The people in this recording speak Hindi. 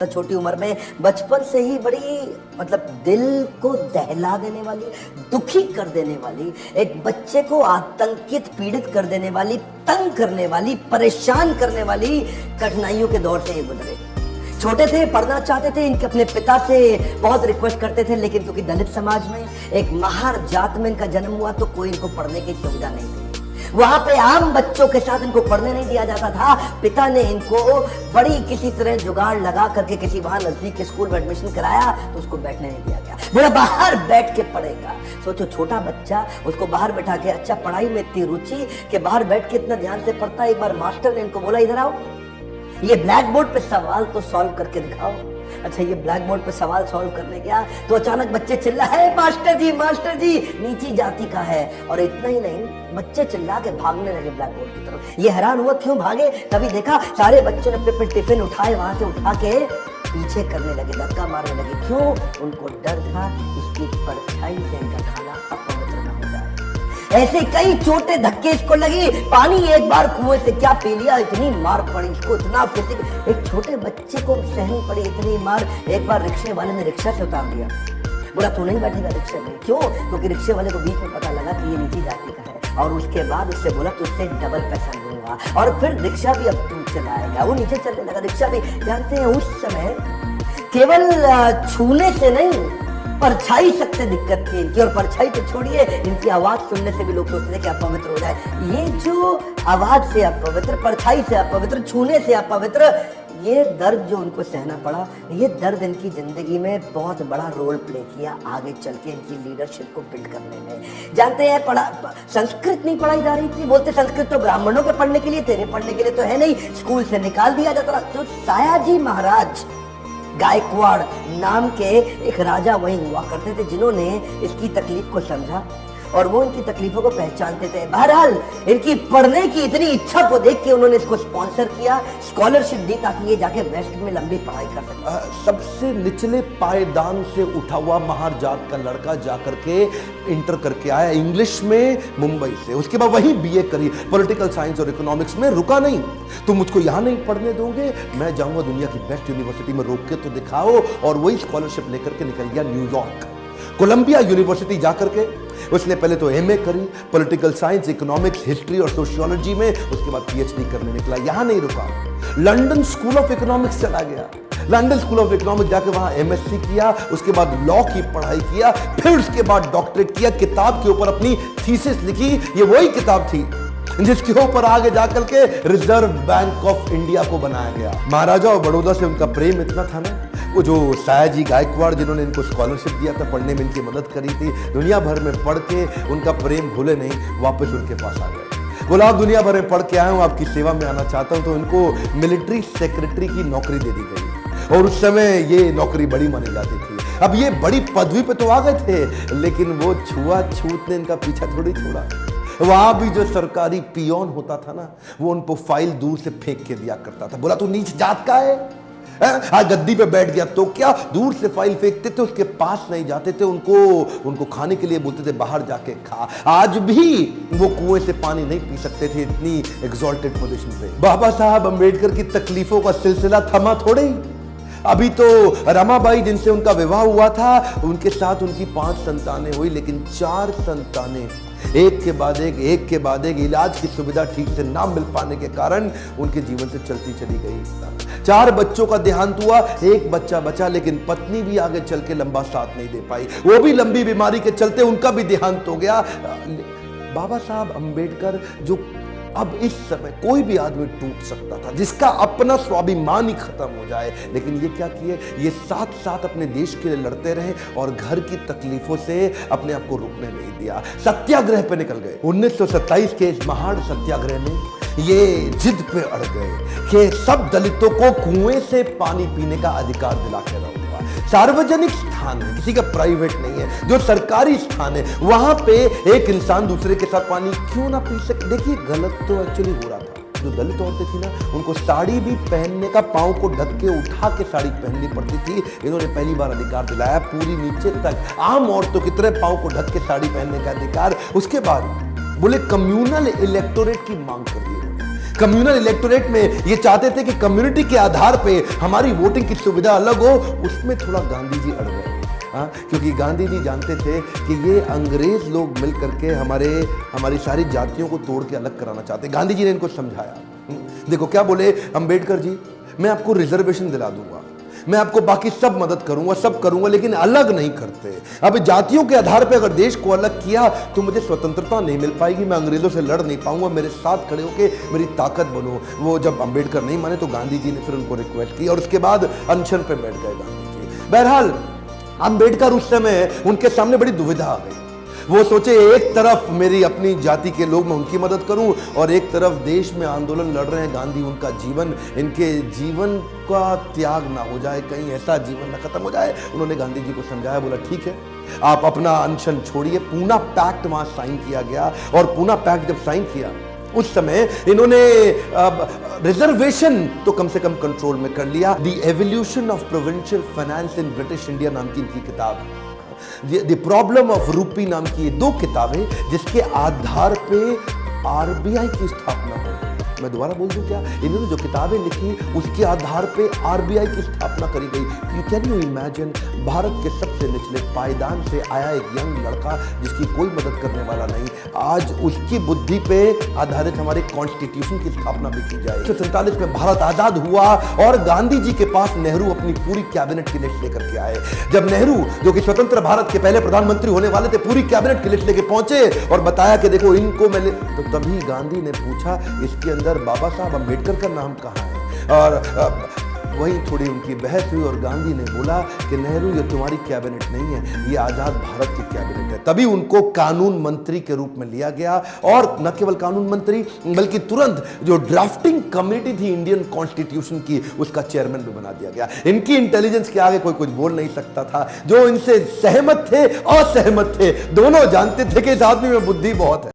छोटी उम्र में बचपन से ही बड़ी मतलब दिल को दहला देने वाली, दुखी कर देने वाली, एक बच्चे को आतंकित पीड़ित कर देने वाली, तंग करने वाली, परेशान करने वाली कठिनाइयों के दौर से ये गुजरे। छोटे थे, पढ़ना चाहते थे, इनके अपने पिता से बहुत रिक्वेस्ट करते थे, लेकिन क्योंकि दलित समाज में एक महार जात में इनका जन्म हुआ तो कोई इनको पढ़ने की सुविधा नहीं थी। वहां पे आम बच्चों के साथ इनको पढ़ने नहीं दिया जाता था। पिता ने इनको बड़ी किसी तरह जुगाड़ लगा करके किसी वहां नजदीक के स्कूल में एडमिशन कराया तो उसको बैठने नहीं दिया गया, बोला बाहर बैठ के पढ़ेगा। सोचो छोटा बच्चा, उसको बाहर बैठा के, अच्छा पढ़ाई में इतनी रुचि कि बाहर बैठ के इतना ध्यान से पढ़ता। एक बार मास्टर ने इनको बोला इधर आओ, ये ब्लैक बोर्ड पे सवाल तो सॉल्व करके दिखाओ। अच्छा ये ब्लैक बोर्ड पे सवाल सॉल्व करने गया तो अचानक बच्चे चिल्ला है मास्टर जी नीची जाति का है। और इतना ही नहीं, बच्चे चिल्ला के भागने लगे ब्लैक बोर्ड की तरफ। ये हैरान हुआ क्यों भागे, तभी देखा सारे बच्चों ने अपने टिफिन उठाए, वहां से उठा के पीछे करने लगे, धक्का मारने लगे। क्यों? उनको डर था इसकी परछाई से इनका खाना अपवित्र न हो जाए। ऐसे कई छोटे धक्के इसको लगी। पानी एक बार कुएं से क्या पी लिया, इतनी मार पड़ी इसको, इतना एक छोटे बच्चे को सहनी पड़ी इतनी मार। एक बार रिक्शे वाले ने रिक्शा से उतार दिया, बोला तू नहीं बैठेगा रिक्शे में। क्यों? क्योंकि रिक्शे वाले को बीच में पता लगा कि ये नीची जाति का है, और उसके बाद उससे बोला तुझसे डबल पैसा लूंगा, और फिर रिक्शा भी अब तू चलाएगा। वो नीचे चलने लगा, रिक्शा भी। जानते हैं उस समय केवल छूने से नहीं, परछाई सकते दिक्कत थी इनकी, और परछाई तो छोड़िए, इनकी आवाज सुनने से भी लोग सोचते थे कि अपवित्र हो जाए। ये जो आवाज से अपवित्र, परछाई से अपवित्र, छूने से अपवित्र, ये दर्द जो उनको सहना पड़ा, ये दर्द इनकी जिंदगी में बहुत बड़ा रोल प्ले किया आगे चल के इनकी लीडरशिप को बिल्ड करने में। जानते हैं संस्कृत नहीं पढ़ाई जा रही थी, बोलते संस्कृत तो ब्राह्मणों के पढ़ने के लिए, तेरे पढ़ने के लिए तो है नहीं, स्कूल से निकाल दिया जाता था। तो सायाजी महाराज गायकवाड़ नाम के एक राजा वहीं हुआ करते थे, जिन्होंने इसकी तकलीफ को समझा और वो इनकी तकलीफों को पहचानते थे। बहरहाल इनकी पढ़ने की इतनी इच्छा को देख के उन्होंने इसको स्पॉन्सर किया, स्कॉलरशिप दी ताकि ये जाके वेस्ट में लंबी पढ़ाई कर सके। सबसे निचले पायदान से उठा हुआ महार जात का लड़का जाकर के इंटर करके आया इंग्लिश में मुंबई से, उसके बाद वही बीए करी, पॉलिटिकल साइंस और इकोनॉमिक्स में, रुका नहीं। तुम मुझको यहाँ नहीं पढ़ने दोगे, मैं जाऊंगा दुनिया की बेस्ट यूनिवर्सिटी में, रोक के तो दिखाओ। और वही स्कॉलरशिप लेकर के निकल गया न्यूयॉर्क, कोलंबिया यूनिवर्सिटी जाकर के उसने पहले तो एमए करी, पॉलिटिकल साइंस, इकोनॉमिक्स, हिस्ट्री और सोशियोलॉजी में, उसके बाद पीएचडी करने निकला। यहां नहीं रुका, लंदन स्कूल ऑफ इकोनॉमिक्स चला गया, लंदन स्कूल ऑफ इकोनॉमिक्स जाके वहां एमएससी किया, उसके बाद लॉ की पढ़ाई किया, फिर उसके बाद डॉक्टरेट किया, किताब के ऊपर अपनी थीसिस लिखी। ये वही किताब थी जिसके ऊपर आगे जाकर के रिजर्व बैंक ऑफ इंडिया को बनाया गया। महाराजा और बड़ौदा से उनका प्रेम इतना था ना, वो जो सायाजी गायकवाड़ जिन्होंने इनको स्कॉलरशिप दिया था, पढ़ने में इनकी मदद करी थी, दुनिया भर में पढ़ के उनका प्रेम भूले नहीं, वापस उनके पास आ गए। बोला आप दुनिया भर में पढ़ के आए हूँ, आपकी सेवा में आना चाहता हूँ। तो इनको मिलिट्री सेक्रेटरी की नौकरी दे दी गई, और उस समय ये नौकरी बड़ी मानी जाती थी। अब ये बड़ी पदवी पे तो आ गए थे, लेकिन वो छुआछूत ने इनका पीछा थोड़ी छोड़ा। वहां भी जो सरकारी पियोन होता था ना, वो उनको फाइल दूर से फेंक के दिया करता था। बोला तू नीच जात का है, आज गद्दी पे बैठ गया तो क्या, दूर से फाइल फेंकते थे, उसके पास नहीं जाते थे। उनको खाने के लिए बोलते थे बाहर जाके खा। आज भी वो कुएं से पानी नहीं पी सकते थे, इतनी एग्जॉल्टेड पोजीशन पे। बाबा साहब अंबेडकर की तकलीफों का सिलसिला थमा थोड़े ही। अभी तो रमाबाई जिनसे उनका विवाह हुआ था, उनके साथ उनकी 5 संतानें हुई, लेकिन 4 संतानें एक के बाद एक इलाज की सुविधा ठीक से ना मिल पाने के कारण उनके जीवन से चलती चली गई। 4 बच्चों का देहांत हुआ, 1 बच्चा बचा, लेकिन पत्नी भी आगे चल के लंबा साथ नहीं दे पाई, वो भी लंबी बीमारी के चलते उनका भी देहांत हो गया। बाबा साहब अंबेडकर, जो अब इस समय कोई भी आदमी टूट सकता था, जिसका अपना स्वाभिमान ही खत्म हो जाए, लेकिन ये क्या किए, ये साथ साथ अपने देश के लिए लड़ते रहे और घर की तकलीफों से अपने आप को रोकने नहीं दिया। सत्याग्रह पे निकल गए। 1927 के इस महान सत्याग्रह में ये जिद पे अड़ गए कि सब दलितों को कुएं से पानी पीने का अधिकार दिला के रहूंगा। सार्वजनिक स्थान है, किसी का प्राइवेट नहीं है, जो सरकारी स्थान है, वहां पे एक इंसान दूसरे के साथ पानी क्यों ना पी सके। देखिए गलत तो एक्चुअली हो रहा था। जो दलित औरतें थी ना, उनको साड़ी भी पहनने का, पांव को ढक के उठा के साड़ी पहननी पड़ती थी। इन्होंने पहली बार अधिकार दिलाया, पूरी नीचे तक आम औरतों की तरह पांव को ढक के साड़ी पहनने का अधिकार। उसके बाद बोले कम्युनल इलेक्टोरेट की मांग कर दी। कम्युनल इलेक्टोरेट में ये चाहते थे कि कम्युनिटी के आधार पे हमारी वोटिंग की सुविधा अलग हो, उसमें थोड़ा गांधी जी अड़ गए। क्योंकि गांधी जी जानते थे कि ये अंग्रेज लोग मिल करके हमारी सारी जातियों को तोड़ के अलग कराना चाहते। गांधी जी ने इनको समझाया। देखो क्या बोले अंबेडकर जी, मैं आपको रिजर्वेशन दिला दूंगा, मैं आपको बाकी सब मदद करूंगा, सब करूंगा, लेकिन अलग नहीं करते। अब जातियों के आधार पे अगर देश को अलग किया तो मुझे स्वतंत्रता नहीं मिल पाएगी, मैं अंग्रेजों से लड़ नहीं पाऊंगा, मेरे साथ खड़े होके मेरी ताकत बनो। वो जब अंबेडकर नहीं माने तो गांधी जी ने फिर उनको रिक्वेस्ट की और उसके बाद अनशन पे बैठ गए गांधी जी। बहरहाल अंबेडकर उस समय उनके सामने बड़ी दुविधा आ गई। वो सोचे एक तरफ मेरी अपनी जाति के लोग, मैं उनकी मदद करूं, और एक तरफ देश में आंदोलन लड़ रहे हैं गांधी, उनका जीवन, इनके जीवन का त्याग ना हो जाए, कहीं ऐसा जीवन ना खत्म हो जाए। उन्होंने गांधी जी को समझाया, बोला ठीक है आप अपना अनशन छोड़िए। पूना पैक्ट वहां साइन किया गया, और पूना पैक्ट जब साइन किया उस समय इन्होंने रिजर्वेशन तो कम से कम कंट्रोल में कर लिया। The evolution of provincial finance in British India नाम की इनकी किताब, द प्रॉब्लम ऑफ रूपी नाम की ये 2 किताबें, जिसके आधार पे आरबीआई की स्थापना हो। मैं दोबारा बोल दूं क्या, इन्होंने जो किताबें लिखी उसके आधार पे आरबीआई की स्थापना करी गई। You can you imagine, Bharat के सबसे निचले पायदान से आया एक यंग लड़का जिसकी कोई मदद करने वाला नहीं, आज उसकी बुद्धि पे आधारित हमारे कॉन्स्टिट्यूशन की स्थापना भी की जाए। 1947 में भारत आजाद हुआ और गांधी जी के पास नेहरू अपनी पूरी कैबिनेट की लिस्ट लेकर के आए। जब नेहरू जो कि स्वतंत्र भारत के पहले प्रधानमंत्री होने वाले थे, पूरी कैबिनेट की लिस्ट लेके पहुंचे और बताया कि देखो इनको मैंने, तो तभी गांधी ने पूछा इसके अंदर बाबा साहब अंबेडकर का नाम कहाँ है, और वहीं थोड़ी उनकी बहस हुई और गांधी ने बोला कि नेहरू ये तुम्हारी कैबिनेट नहीं है, ये आजाद भारत की कैबिनेट है। तभी उनको कानून मंत्री के रूप में लिया गया, और न केवल कानून मंत्री बल्कि तुरंत जो ड्राफ्टिंग कमेटी थी इंडियन कॉन्स्टिट्यूशन की, उसका चेयरमैन भी बना दिया गया। इनकी इंटेलिजेंस के आगे कोई कुछ बोल नहीं सकता था। जो इनसे सहमत थे, असहमत थे, दोनों जानते थे कि इस आदमी में बुद्धि बहुत है।